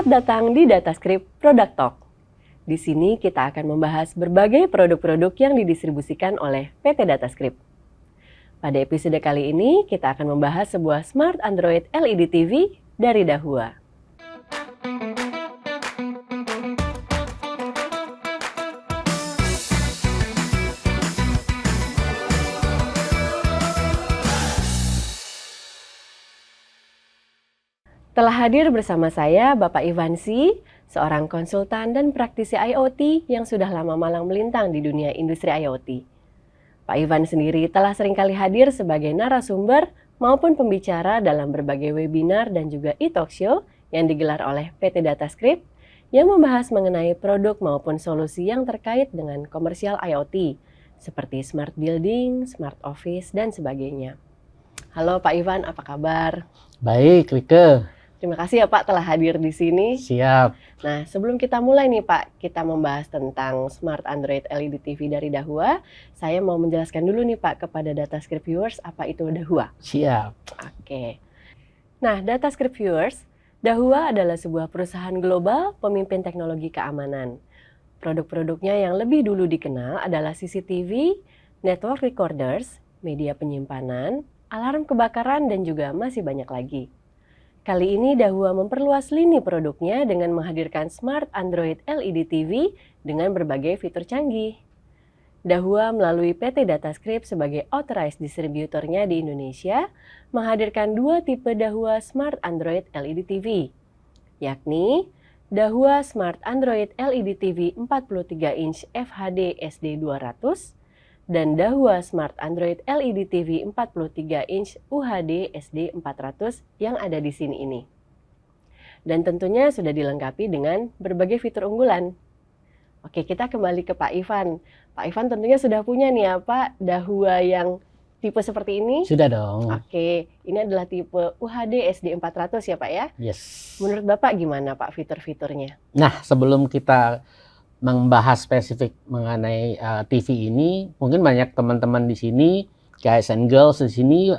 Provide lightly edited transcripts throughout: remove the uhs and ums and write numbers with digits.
Selamat datang di Datascript Product Talk. Di sini kita akan membahas berbagai produk-produk yang didistribusikan oleh PT Datascript. Pada episode kali ini, kita akan membahas sebuah Smart Android LED TV dari Dahua. Telah hadir bersama saya Bapak Ivansi, seorang konsultan dan praktisi IoT yang sudah lama malang melintang di dunia industri IoT. Pak Ivan sendiri telah seringkali hadir sebagai narasumber maupun pembicara dalam berbagai webinar dan juga e-talk show yang digelar oleh PT Datascript yang membahas mengenai produk maupun solusi yang terkait dengan komersial IoT seperti smart building, smart office, dan sebagainya. Halo Pak Ivan, apa kabar? Baik, Rike. Terima kasih ya Pak telah hadir di sini. Siap. Nah, sebelum kita mulai nih Pak, kita membahas tentang Smart Android LED TV dari Dahua. Saya mau menjelaskan dulu nih Pak kepada Datascript viewers apa itu Dahua. Siap. Oke. Nah, Datascript viewers, Dahua adalah sebuah perusahaan global pemimpin teknologi keamanan. Produk-produknya yang lebih dulu dikenal adalah CCTV, network recorders, media penyimpanan, alarm kebakaran, dan juga masih banyak lagi. Kali ini Dahua memperluas lini produknya dengan menghadirkan Smart Android LED TV dengan berbagai fitur canggih. Dahua melalui PT Datascript sebagai authorized distributornya di Indonesia menghadirkan dua tipe Dahua Smart Android LED TV, yakni Dahua Smart Android LED TV 43 inch FHD SD 200 dan Dahua Smart Android LED TV 43 inch UHD SD 400 yang ada di sini ini. Dan tentunya sudah dilengkapi dengan berbagai fitur unggulan. Oke, kita kembali ke Pak Ivan. Pak Ivan tentunya sudah punya nih ya Pak, Dahua yang tipe seperti ini? Sudah dong. Oke, ini adalah tipe UHD SD 400 ya Pak ya? Yes. Menurut Bapak gimana Pak fitur-fiturnya? Nah, sebelum kita membahas spesifik mengenai TV ini, mungkin banyak teman-teman di sini, guys and girls di sini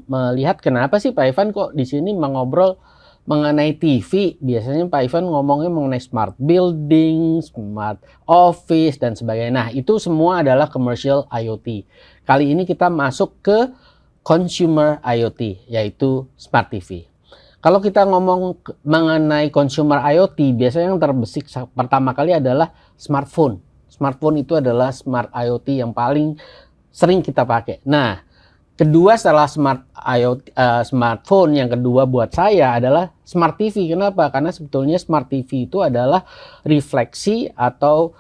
melihat kenapa sih Pak Ivan kok di sini mengobrol mengenai TV. Biasanya Pak Ivan ngomongnya mengenai smart building, smart office, dan sebagainya. Nah, itu semua adalah commercial IoT. Kali ini kita masuk ke consumer IoT, yaitu smart TV. Kalau kita ngomong mengenai consumer IoT, biasanya yang terbesit pertama kali adalah smartphone. Smartphone itu adalah smart IoT yang paling sering kita pakai. Nah, kedua setelah smartphone, yang kedua buat saya adalah smart TV. Kenapa? Karena sebetulnya smart TV itu adalah refleksi atau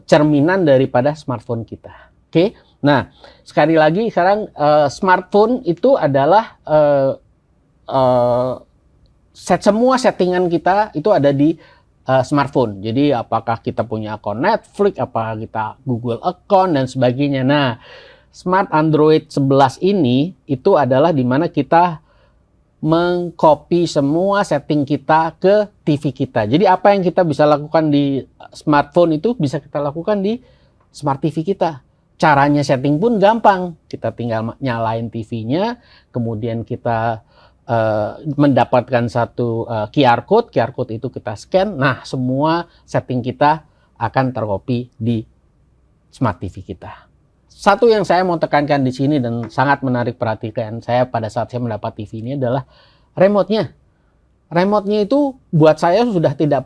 cerminan daripada smartphone kita. Oke? Nah, sekali lagi sekarang smartphone itu adalah semua settingan kita itu ada di smartphone. Jadi apakah kita punya akun Netflix, apakah kita Google account dan sebagainya. Nah, Smart Android 11 ini itu adalah di mana kita mengcopy semua setting kita ke TV kita. Jadi apa yang kita bisa lakukan di smartphone itu bisa kita lakukan di smart TV kita. Caranya setting pun gampang. Kita tinggal nyalain TV-nya, kemudian kita mendapatkan satu QR code itu kita scan, nah semua setting kita akan tercopy di smart TV kita. Satu yang saya mau tekankan di sini dan sangat menarik perhatian saya pada saat saya mendapat TV ini adalah remote-nya. Remote-nya itu buat saya sudah tidak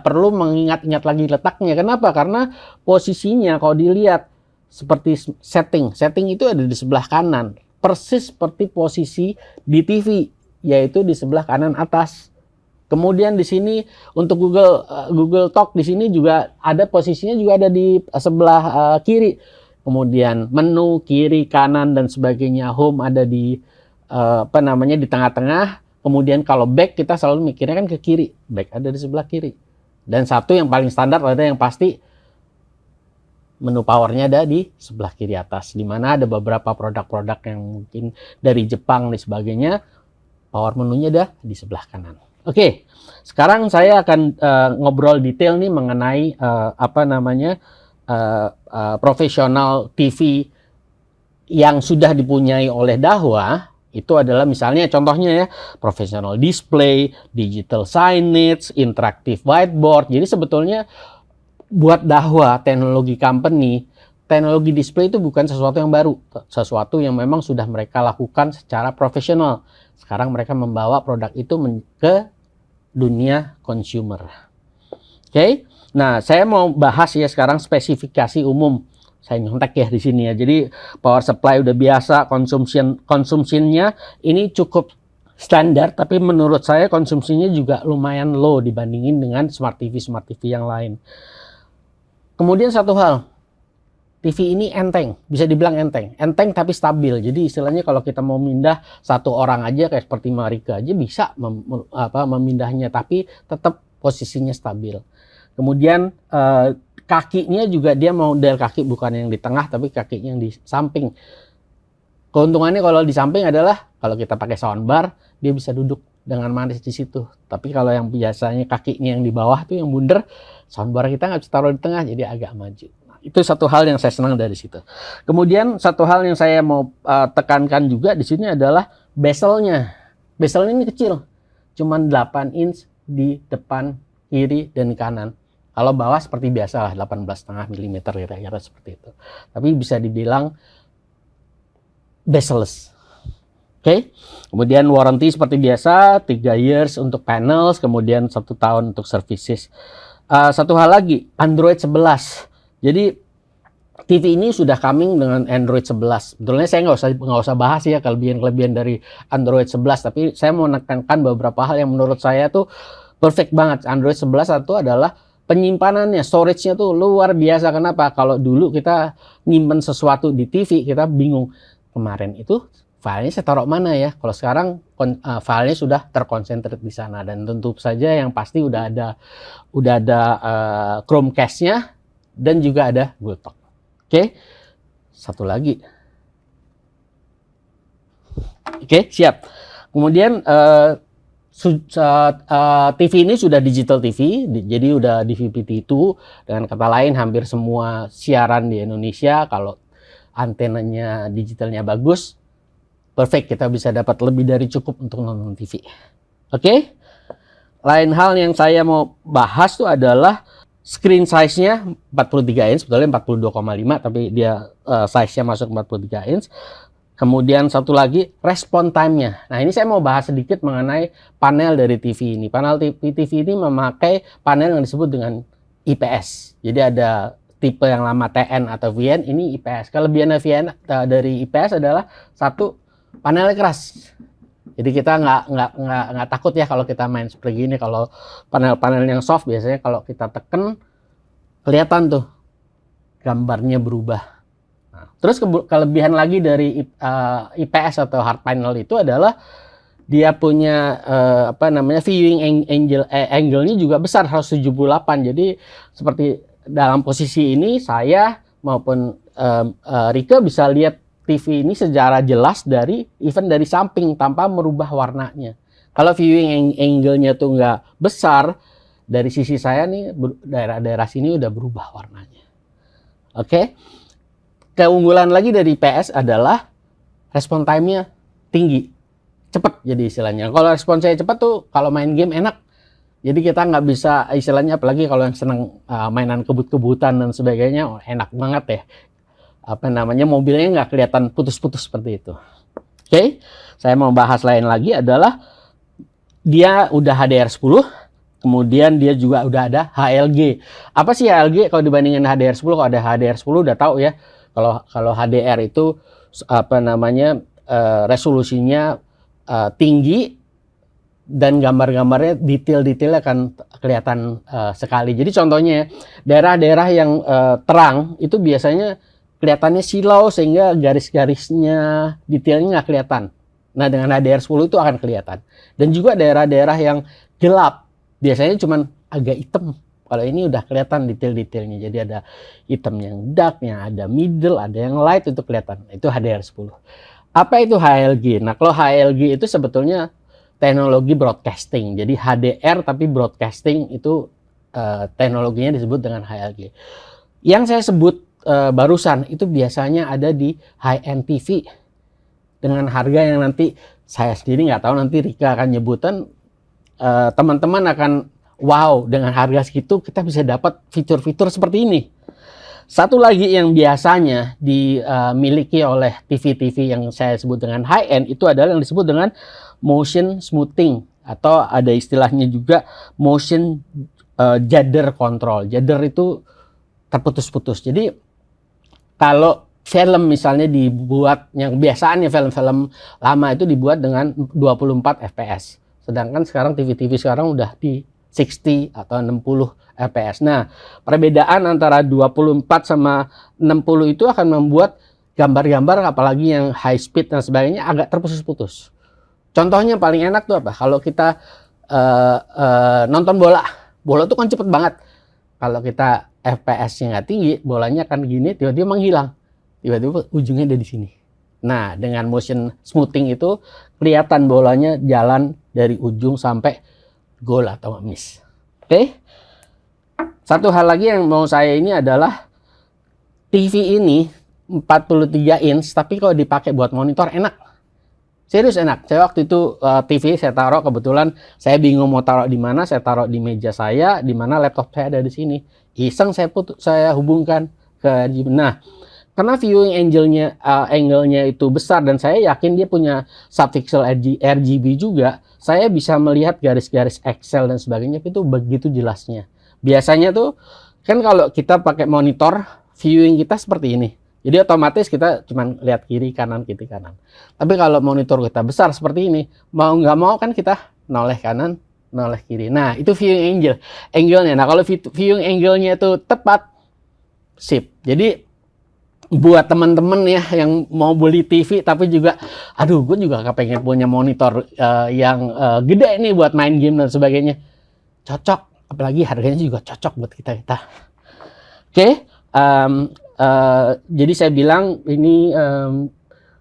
perlu mengingat-ingat lagi letaknya. Kenapa? Karena posisinya kalau dilihat seperti setting itu ada di sebelah kanan. Persis seperti posisi di TV, yaitu di sebelah kanan atas. Kemudian di sini untuk Google Talk di sini juga ada posisinya juga ada di sebelah kiri. Kemudian menu kiri, kanan dan sebagainya, home ada di di tengah-tengah. Kemudian kalau back kita selalu mikirnya kan ke kiri, back ada di sebelah kiri. Dan satu yang paling standar ada yang pasti menu powernya ada di sebelah kiri atas, di mana ada beberapa produk-produk yang mungkin dari Jepang dan sebagainya, power menunya ada di sebelah kanan. Oke, sekarang saya akan ngobrol detail nih mengenai profesional TV yang sudah dipunyai oleh Dahua Itu adalah misalnya contohnya ya, professional display, digital signage, interactive whiteboard. Jadi sebetulnya buat Dahua teknologi company, teknologi display itu bukan sesuatu yang baru, sesuatu yang memang sudah mereka lakukan secara profesional. Sekarang mereka membawa produk itu ke dunia consumer. Oke. Nah, saya mau bahas ya sekarang spesifikasi umum. Saya nyontek ya di sini ya. Jadi power supply udah biasa, konsumsinya ini cukup standar, tapi menurut saya konsumsinya juga lumayan low dibandingin dengan smart TV yang lain. Kemudian satu hal, TV ini enteng, bisa dibilang enteng tapi stabil. Jadi istilahnya kalau kita mau mindah satu orang aja kayak seperti Marika aja bisa memindahnya, tapi tetap posisinya stabil. Kemudian kakinya juga dia model kaki bukan yang di tengah tapi kakinya yang di samping. Keuntungannya kalau di samping adalah kalau kita pakai soundbar dia bisa duduk dengan manis di situ. Tapi kalau yang biasanya kakinya yang di bawah tuh yang bundar, soundbar kita nggak bisa taruh di tengah jadi agak maju. Nah, itu satu hal yang saya senang dari situ. Kemudian satu hal yang saya mau tekankan juga di sini adalah bezelnya. Bezelnya ini kecil, cuman 8 inch di depan, kiri dan kanan. Kalau bawah seperti biasa lah 18,5 mm kira-kira seperti itu. Tapi bisa dibilang bezel-less. Oke. Kemudian warranty seperti biasa 3 years untuk panels, kemudian 1 tahun untuk services. Satu hal lagi, Android 11. Jadi TV ini sudah coming dengan Android 11. Sebetulnya saya nggak usah bahas ya kelebihan dari Android 11, tapi saya mau menekankan beberapa hal yang menurut saya tuh perfect banget. Android 11 itu adalah penyimpanannya, storage-nya tuh luar biasa. Kenapa? Kalau dulu kita nyimpen sesuatu di TV, kita bingung. Kemarin itu filenya saya taruh mana ya? Kalau sekarang filenya sudah terkonsentrat di sana. Dan tentu saja yang pasti udah ada Chromecast-nya dan juga ada Google Talk. Oke, satu lagi. Oke, siap. Kemudian TV ini sudah digital TV, jadi udah DVB-T2. Dengan kata lain hampir semua siaran di Indonesia kalau antenanya digitalnya bagus, perfect, kita bisa dapat lebih dari cukup untuk nonton TV. Oke? Lain hal yang saya mau bahas tuh adalah screen size-nya 43 inch, sebetulnya 42,5 tapi dia size-nya masuk 43 inch. Kemudian satu lagi, respon time-nya. Nah, ini saya mau bahas sedikit mengenai panel dari TV ini. Panel TV ini memakai panel yang disebut dengan IPS. Jadi ada tipe yang lama TN atau VN, ini IPS. Kelebihan dari IPS adalah satu, panelnya keras. Jadi kita nggak takut ya kalau kita main seperti ini. Kalau panel-panel yang soft biasanya kalau kita tekan kelihatan tuh gambarnya berubah. Terus kelebihan lagi dari IPS atau hard panel itu adalah dia punya viewing angle-nya juga besar 178. Jadi seperti dalam posisi ini saya maupun Rika bisa lihat TV ini secara jelas dari samping tanpa merubah warnanya. Kalau viewing angle-nya tuh nggak besar, dari sisi saya nih daerah-daerah sini udah berubah warnanya. Oke. Keunggulan lagi dari PS adalah respon time-nya tinggi, cepat jadi istilahnya. Kalau respon saya cepat tuh kalau main game enak. Jadi kita nggak bisa istilahnya, apalagi kalau yang senang mainan kebut-kebutan dan sebagainya, enak banget ya. Mobilnya nggak kelihatan putus-putus seperti itu. Oke, saya mau bahas lain lagi adalah dia udah HDR10, kemudian dia juga udah ada HLG. Apa sih HLG kalau dibandingin HDR10? Kalau ada HDR10 udah tahu ya. Kalau HDR itu resolusinya tinggi dan gambar-gambarnya detail-detailnya akan kelihatan sekali. Jadi contohnya daerah-daerah yang terang itu biasanya kelihatannya silau sehingga garis-garisnya detailnya nggak kelihatan. Nah dengan HDR10 itu akan kelihatan. Dan juga daerah-daerah yang gelap biasanya cuman agak hitam. Kalau ini udah kelihatan detail-detailnya. Jadi ada hitam yang dark, yang ada middle, ada yang light, itu kelihatan. Itu HDR10. Apa itu HLG? Nah, kalau HLG itu sebetulnya teknologi broadcasting. Jadi HDR tapi broadcasting itu teknologinya disebut dengan HLG. Yang saya sebut barusan itu biasanya ada di high-end TV. dengan harga yang nanti saya sendiri nggak tahu, nanti Rika akan nyebutan, teman-teman akan wow, dengan harga segitu kita bisa dapat fitur-fitur seperti ini. Satu lagi yang biasanya dimiliki oleh TV-TV yang saya sebut dengan high end itu adalah yang disebut dengan motion smoothing, atau ada istilahnya juga motion judder control. Judder itu terputus-putus. Jadi kalau film misalnya dibuat, yang biasanya film-film lama itu dibuat dengan 24 fps. Sedangkan sekarang TV-TV sekarang udah di 60 atau 60 fps. Nah, perbedaan antara 24 sama 60 itu akan membuat gambar-gambar apalagi yang high speed dan sebagainya agak terputus-putus. Contohnya paling enak tuh apa? Kalau kita nonton bola. Bola tuh kan cepet banget. Kalau kita FPS-nya nggak tinggi, bolanya kan gini, tiba-tiba menghilang. Tiba-tiba ujungnya ada di sini. Nah, dengan motion smoothing itu kelihatan bolanya jalan dari ujung sampai gol atau miss. Oke. Satu hal lagi yang mau saya ini adalah TV ini 43 inch, tapi kalau dipakai buat monitor enak. Serius enak. Saya waktu itu TV saya taruh, kebetulan saya bingung mau taruh di mana, saya taruh di meja saya, di mana laptop saya ada di sini. Iseng saya hubungkan ke, nah, karena viewing angle-nya itu besar dan saya yakin dia punya subpixel RGB juga, saya bisa melihat garis-garis Excel dan sebagainya itu begitu jelasnya. Biasanya tuh kan kalau kita pakai monitor, viewing kita seperti ini. Jadi otomatis kita cuma lihat kiri kanan. Tapi kalau monitor kita besar seperti ini, mau nggak mau kan kita noleh kanan, noleh kiri. Nah, itu viewing angle-nya. Nah, kalau viewing angle-nya itu tepat, sip. Jadi buat teman-teman ya yang mau beli TV tapi juga, aduh, gue juga kepengen punya monitor yang gede nih buat main game dan sebagainya. Cocok, apalagi harganya juga cocok buat kita. Oke. Jadi saya bilang ini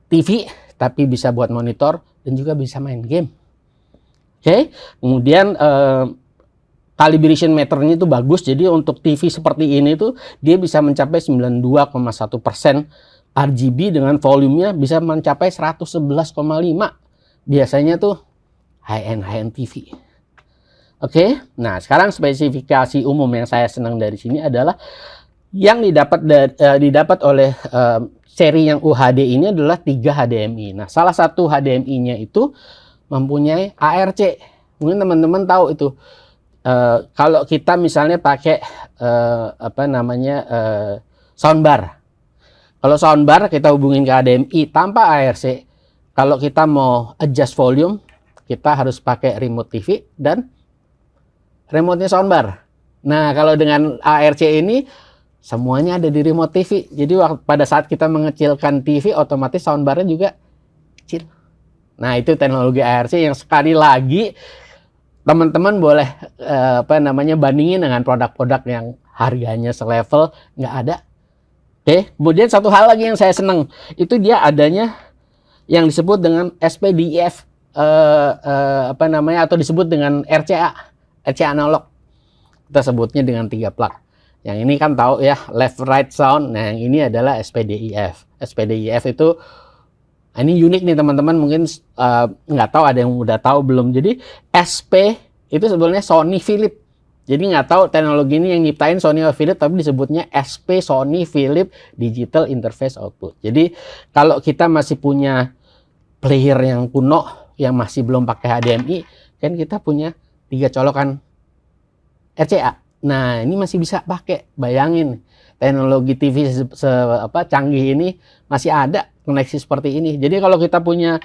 TV tapi bisa buat monitor dan juga bisa main game. Oke. Kemudian calibration meternya itu bagus. Jadi untuk TV seperti ini tuh dia bisa mencapai 92,1% RGB dengan volumenya bisa mencapai 111,5. Biasanya tuh high end TV. Oke. Nah, sekarang spesifikasi umum yang saya senang dari sini adalah yang didapat oleh seri yang UHD ini adalah 3 HDMI. Nah, salah satu HDMI-nya itu mempunyai ARC. Mungkin teman-teman tahu itu. Kalau kita misalnya pakai soundbar. Kalau soundbar kita hubungin ke HDMI tanpa ARC. Kalau kita mau adjust volume, kita harus pakai remote TV dan remote-nya soundbar. Nah, kalau dengan ARC ini semuanya ada di remote TV. Jadi pada saat kita mengecilkan TV, otomatis soundbar-nya juga kecil. Nah, itu teknologi ARC yang sekali lagi teman-teman boleh bandingin dengan produk-produk yang harganya selevel, nggak ada. Oke, kemudian satu hal lagi yang saya senang, itu dia adanya yang disebut dengan SPDIF, atau disebut dengan RCA analog. Kita sebutnya dengan 3 plug. Yang ini kan tahu ya, left right sound. Nah, yang ini adalah SPDIF. SPDIF itu ini unik nih teman-teman, mungkin nggak tahu, ada yang udah tahu belum. Jadi SP itu sebenarnya Sony Philips. Jadi nggak tahu teknologi ini yang nyiptain Sony atau Philips, tapi disebutnya SP Sony Philips Digital Interface Output. Jadi kalau kita masih punya player yang kuno, yang masih belum pakai HDMI, kan kita punya 3 colokan RCA. Nah, ini masih bisa pakai. Bayangin, teknologi TV canggih ini masih ada koneksi seperti ini. Jadi kalau kita punya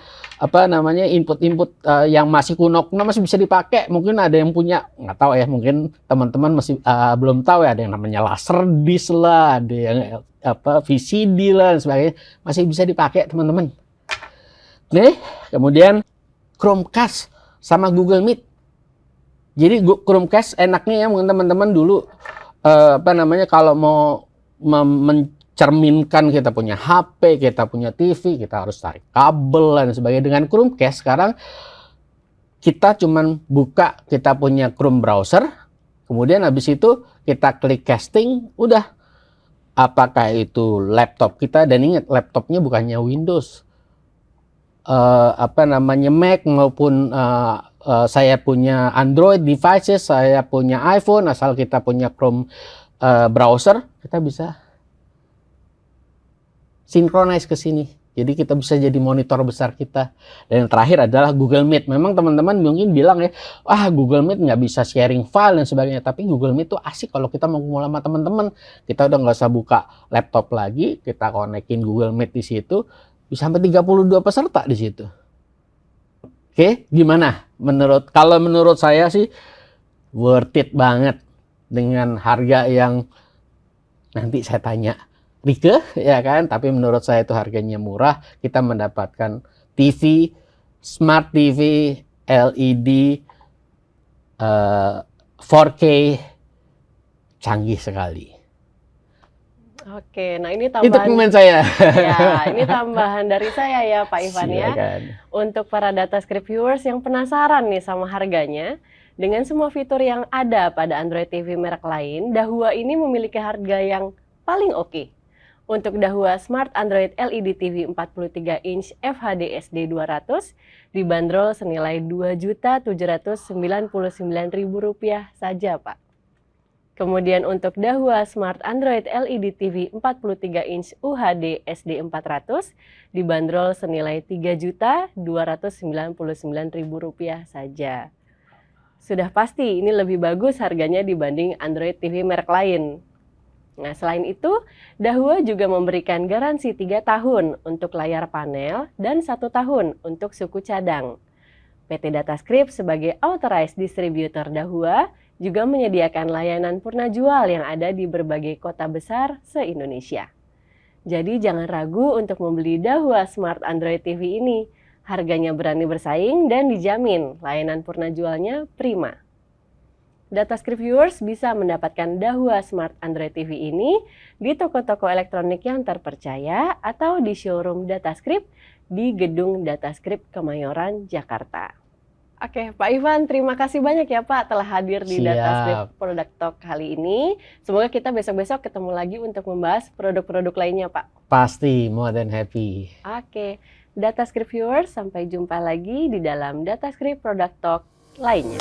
input-input yang masih kuno masih bisa dipakai. Mungkin ada yang punya, nggak tahu ya, mungkin teman-teman masih belum tahu ya, ada yang namanya laser disc lah, ada yang VCD lah dan sebagainya, masih bisa dipakai teman-teman. Nih, kemudian Chromecast sama Google Meet. Jadi Chromecast enaknya ya, mungkin teman-teman dulu kalau mau mencerminkan kita punya HP, kita punya TV, kita harus tarik kabel dan sebagainya. Dengan Chromecast sekarang kita cuman buka, kita punya Chrome browser, kemudian habis itu kita klik casting, udah. Apakah itu laptop kita, dan ingat laptopnya bukannya Windows, apa namanya Mac maupun saya punya Android devices, saya punya iPhone, asal kita punya Chrome browser, kita bisa synchronize ke sini. Jadi kita bisa jadi monitor besar kita. Dan yang terakhir adalah Google Meet. Memang teman-teman mungkin bilang ya, Google Meet nggak bisa sharing file dan sebagainya. Tapi Google Meet tuh asik kalau kita mau ngumpul sama teman-teman. Kita udah nggak usah buka laptop lagi, kita konekin Google Meet di situ. Bisa sampai 32 peserta di situ. Oke, gimana? Kalau menurut saya sih worth it banget dengan harga yang nanti saya tanya Rike, ya kan? Tapi menurut saya itu harganya murah. Kita mendapatkan TV, Smart TV, LED, 4K, canggih sekali. Oke, nah ini Itu tambahan. komen saya. Ya, ini tambahan dari saya ya Pak Ivan ya. Silakan. Untuk para DataScript viewers yang penasaran nih sama harganya, dengan semua fitur yang ada pada Android TV merek lain, Dahua ini memiliki harga yang paling oke. Untuk Dahua Smart Android LED TV 43 inch FHD SD 200 dibanderol senilai Rp2.799.000 saja, Pak. Kemudian untuk Dahua Smart Android LED TV 43 inch UHD SD 400 dibanderol senilai Rp3.299.000 saja. Sudah pasti ini lebih bagus harganya dibanding Android TV merek lain. Nah, selain itu, Dahua juga memberikan garansi 3 tahun untuk layar panel dan 1 tahun untuk suku cadang. PT DataScript sebagai authorized distributor Dahua juga menyediakan layanan purna jual yang ada di berbagai kota besar se-Indonesia. Jadi jangan ragu untuk membeli Dahua Smart Android TV ini. Harganya berani bersaing dan dijamin layanan purna jualnya prima. DataScript viewers bisa mendapatkan Dahua Smart Android TV ini di toko-toko elektronik yang terpercaya atau di showroom DataScript di Gedung DataScript Kemayoran, Jakarta. Oke, Pak Ivan, terima kasih banyak ya Pak telah hadir di DataScript Product Talk kali ini. Semoga kita besok-besok ketemu lagi untuk membahas produk-produk lainnya Pak. Pasti, more than happy. Oke, DataScript viewers, sampai jumpa lagi di dalam DataScript Product Talk lainnya.